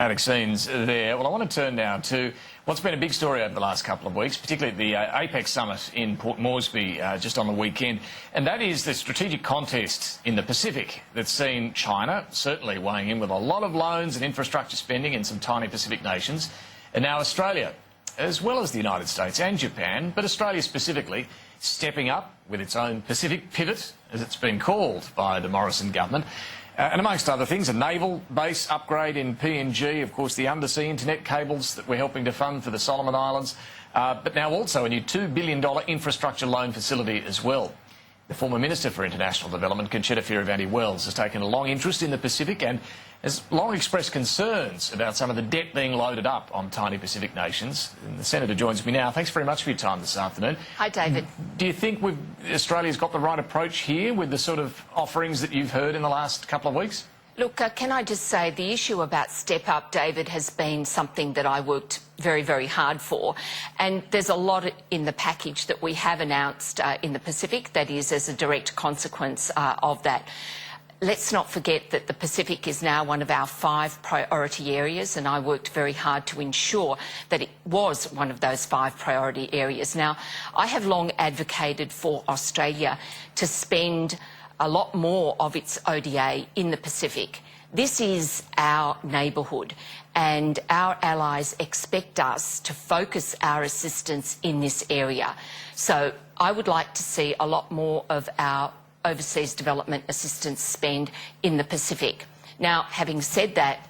Alex scenes there. Well, I want to turn now to what's been a big story over the last couple of weeks, particularly at the APEC summit in Port Moresby just on the weekend, and that is the strategic contest in the Pacific that's seen China certainly weighing in with a lot of loans and infrastructure spending in some tiny Pacific nations, and now Australia, as well as the United States and Japan, but Australia specifically, stepping up with its own Pacific pivot, as it's been called by the Morrison government. And amongst other things, a naval base upgrade in PNG, of course the undersea internet cables that we're helping to fund for the Solomon Islands, but now also a new $2 billion infrastructure loan facility as well. The former Minister for International Development, Concetta Fierravanti-Wells, has taken a long interest in the Pacific and has long expressed concerns about some of the debt being loaded up on tiny Pacific nations. And the Senator joins me now. Thanks very much for your time this afternoon. Hi, David. Do you think Australia's got the right approach here with the sort of offerings that you've heard in the last couple of weeks? Look, can I just say the issue about Step Up, David, has been something that I worked very, very hard for. And there's a lot in the package that we have announced in the Pacific that is as a direct consequence of that. Let's not forget that the Pacific is now one of our 5 priority areas, and I worked very hard to ensure that it was one of those 5 priority areas. Now, I have long advocated for Australia to spend a lot more of its ODA in the Pacific. This is our neighbourhood, and our allies expect us to focus our assistance in this area. So I would like to see a lot more of our overseas development assistance spend in the Pacific. Now, having said that,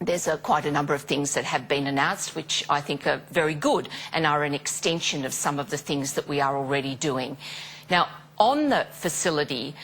there's quite a number of things that have been announced which I think are very good and are an extension of some of the things that we are already doing. Now, on the facility,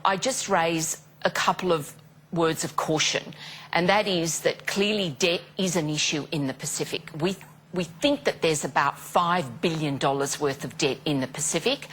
I just raise a couple of words of caution, and that is that clearly debt is an issue in the Pacific. We think that there's about $5 billion worth of debt in the Pacific.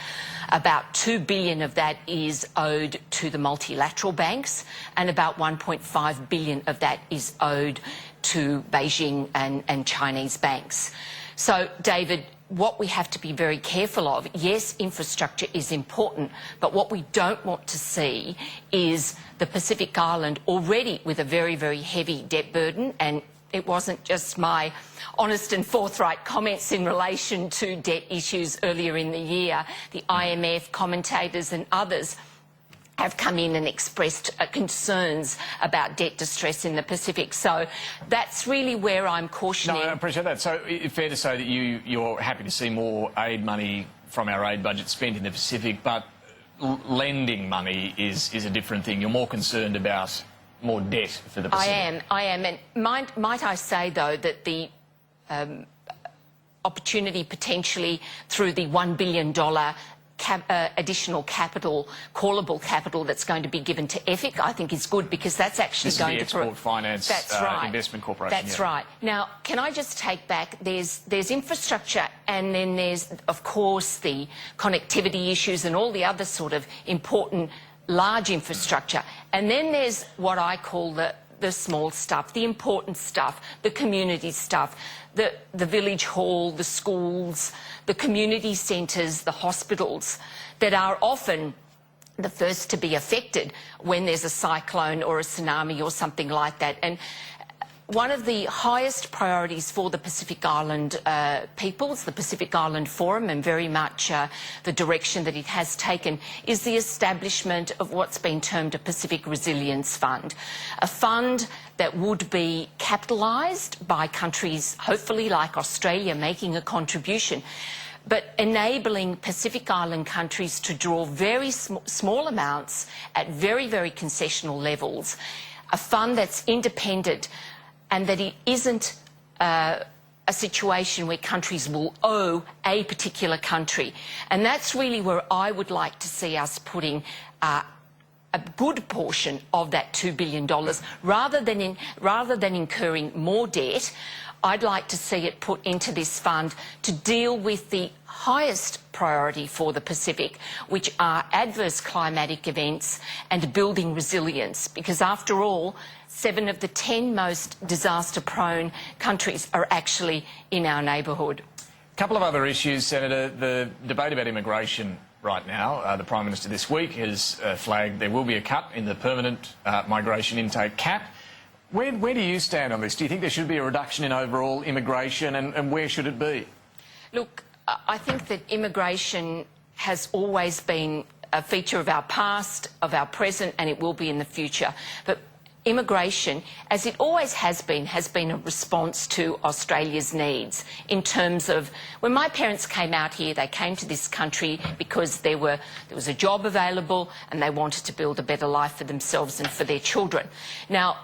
About $2 billion of that is owed to the multilateral banks, and about $1.5 billion of that is owed to Beijing and Chinese banks. So, David, what we have to be very careful of, yes, infrastructure is important, but what we don't want to see is the Pacific Island already with a very, very heavy debt burden. And it wasn't just my honest and forthright comments in relation to debt issues earlier in the year. The IMF, commentators and others have come in and expressed concerns about debt distress in the Pacific. So that's really where I'm cautioning. No, I appreciate that. So it's fair to say that you're happy to see more aid money from our aid budget spent in the Pacific, but lending money is a different thing. You're more concerned about more debt for the Pacific. I am. And might I say, though, that the opportunity potentially through the $1 billion additional capital, callable capital that's going to be given to EFIC, I think is good, because that's actually this going is the Export Finance Investment Corporation. That's right. Now, can I just take back, there's infrastructure, and then there's, of course, the connectivity issues and all the other sort of important large infrastructure. And then there's what I call the small stuff, the important stuff, the community stuff, the village hall, the schools, the community centres, the hospitals, that are often the first to be affected when there's a cyclone or a tsunami or something like that. And one of the highest priorities for the Pacific Island peoples, the Pacific Island Forum, and very much the direction that it has taken, is the establishment of what's been termed a Pacific Resilience Fund, a fund that would be capitalised by countries, hopefully like Australia, making a contribution, but enabling Pacific Island countries to draw very small amounts at very, very concessional levels, a fund that's independent, and that it isn't a situation where countries will owe a particular country. And that's really where I would like to see us putting a good portion of that $2 billion. Rather than incurring more debt, I'd like to see it put into this fund to deal with the highest priority for the Pacific, which are adverse climatic events and building resilience, because after all, 7 of the 10 most disaster-prone countries are actually in our neighbourhood. A couple of other issues, Senator. The debate about immigration right now. The Prime Minister this week has flagged there will be a cut in the permanent migration intake cap. Where do you stand on this? Do you think there should be a reduction in overall immigration, and where should it be? Look, I think that immigration has always been a feature of our past, of our present, and it will be in the future. But immigration, as it always has been a response to Australia's needs in terms of when my parents came out here, they came to this country because there was a job available and they wanted to build a better life for themselves and for their children. Now,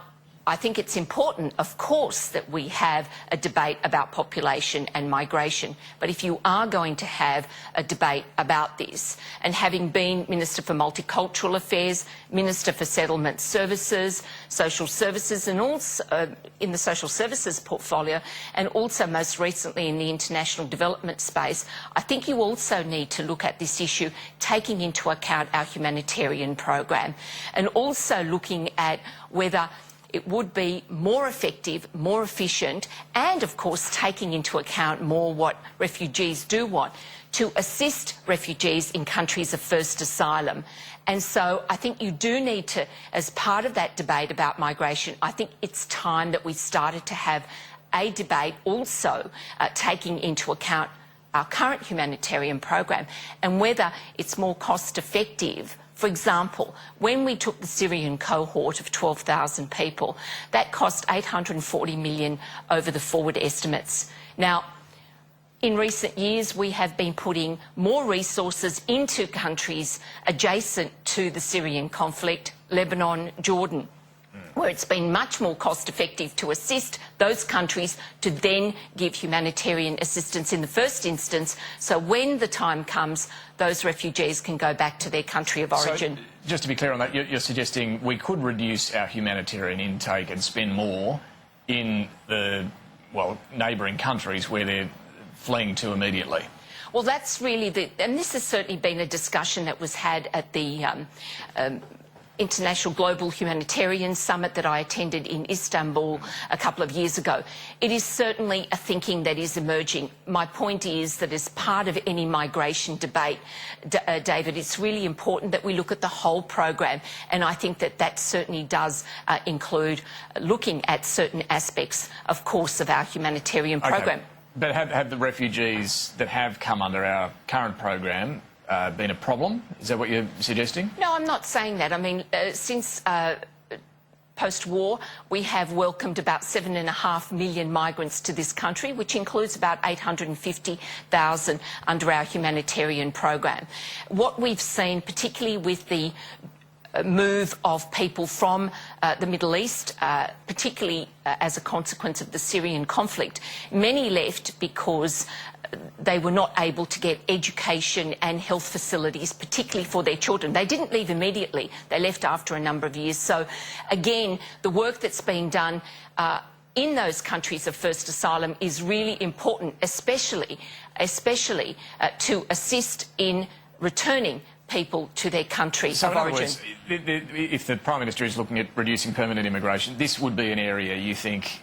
I think it's important, of course, that we have a debate about population and migration. But if you are going to have a debate about this, and having been Minister for Multicultural Affairs, Minister for Settlement Services, Social Services, and also in the Social Services portfolio, and also most recently in the international development space, I think you also need to look at this issue taking into account our humanitarian program, and also looking at whether it would be more effective, more efficient, and of course taking into account more what refugees do want, to assist refugees in countries of first asylum. And so I think you do need to, as part of that debate about migration, I think it's time that we started to have a debate also taking into account our current humanitarian program and whether it's more cost effective. For example, when we took the Syrian cohort of 12,000 people, that cost $840 million over the forward estimates. Now, in recent years, we have been putting more resources into countries adjacent to the Syrian conflict, Lebanon, Jordan, where it's been much more cost-effective to assist those countries to then give humanitarian assistance in the first instance, so when the time comes, those refugees can go back to their country of origin. So, just to be clear on that, you're suggesting we could reduce our humanitarian intake and spend more in the, well, neighbouring countries where they're fleeing to immediately? Well, that's really and this has certainly been a discussion that was had at the International Global Humanitarian Summit that I attended in Istanbul a couple of years ago. It is certainly a thinking that is emerging. My point is that as part of any migration debate, David, it's really important that we look at the whole program, and I think that that certainly does include looking at certain aspects, of course, of our humanitarian program. Okay. But have the refugees that have come under our current program been a problem? Is that what you're suggesting? No, I'm not saying that. I mean, since post-war, we have welcomed about 7.5 million migrants to this country, which includes about 850,000 under our humanitarian program. What we've seen, particularly with the move of people from the Middle East, particularly as a consequence of the Syrian conflict, many left because they were not able to get education and health facilities, particularly for their children. They didn't leave immediately. They left after a number of years. So, again, the work that's being done in those countries of first asylum is really important, especially to assist in returning people to their country of origin. So in other words, if the Prime Minister is looking at reducing permanent immigration, this would be an area you think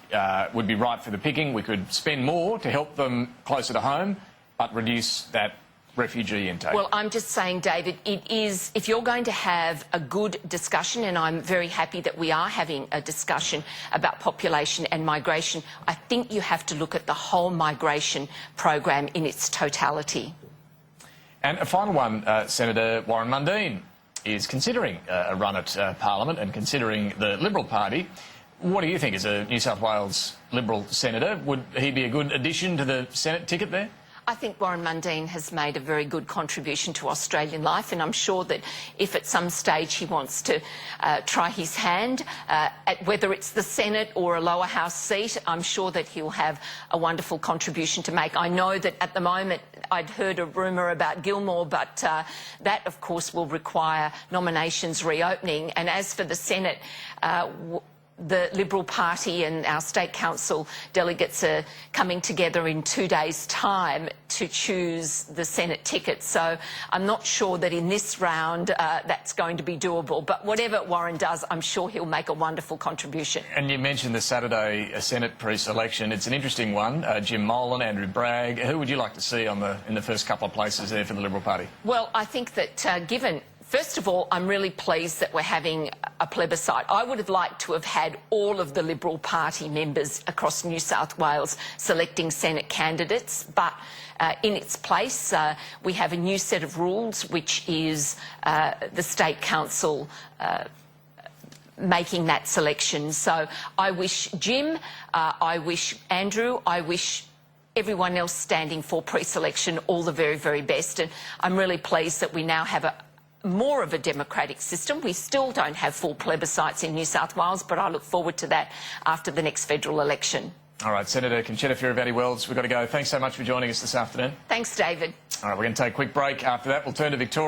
would be ripe for the picking. We could spend more to help them closer to home, but reduce that refugee intake. Well, I'm just saying, David, it is, if you're going to have a good discussion, and I'm very happy that we are having a discussion about population and migration, I think you have to look at the whole migration program in its totality. And a final one, Senator Warren Mundine is considering a run at Parliament and considering the Liberal Party. What do you think as a New South Wales Liberal Senator? Would he be a good addition to the Senate ticket there? I think Warren Mundine has made a very good contribution to Australian life, and I'm sure that if at some stage he wants to try his hand at whether it's the Senate or a lower house seat, I'm sure that he'll have a wonderful contribution to make. I know that at the moment I'd heard a rumour about Gilmore, but that of course will require nominations reopening. And as for the Senate, the Liberal Party and our State Council delegates are coming together in 2 days' time to choose the Senate ticket. So I'm not sure that in this round that's going to be doable. But whatever Warren does, I'm sure he'll make a wonderful contribution. And you mentioned the Saturday Senate pre-selection. It's an interesting one. Jim Molan, Andrew Bragg. Who would you like to see in the first couple of places there for the Liberal Party? Well, I think that given First of all, I'm really pleased that we're having a plebiscite. I would have liked to have had all of the Liberal Party members across New South Wales selecting Senate candidates, but in its place, we have a new set of rules, which is the State Council making that selection. So I wish Jim, I wish Andrew, I wish everyone else standing for pre-selection all the very, very best. And I'm really pleased that we now have more of a democratic system. We still don't have full plebiscites in New South Wales, but I look forward to that after the next federal election. All right, Senator Concetta Fierravanti-Wells, we've got to go. Thanks so much for joining us this afternoon. Thanks, David. All right, we're going to take a quick break. After that, we'll turn to Victoria.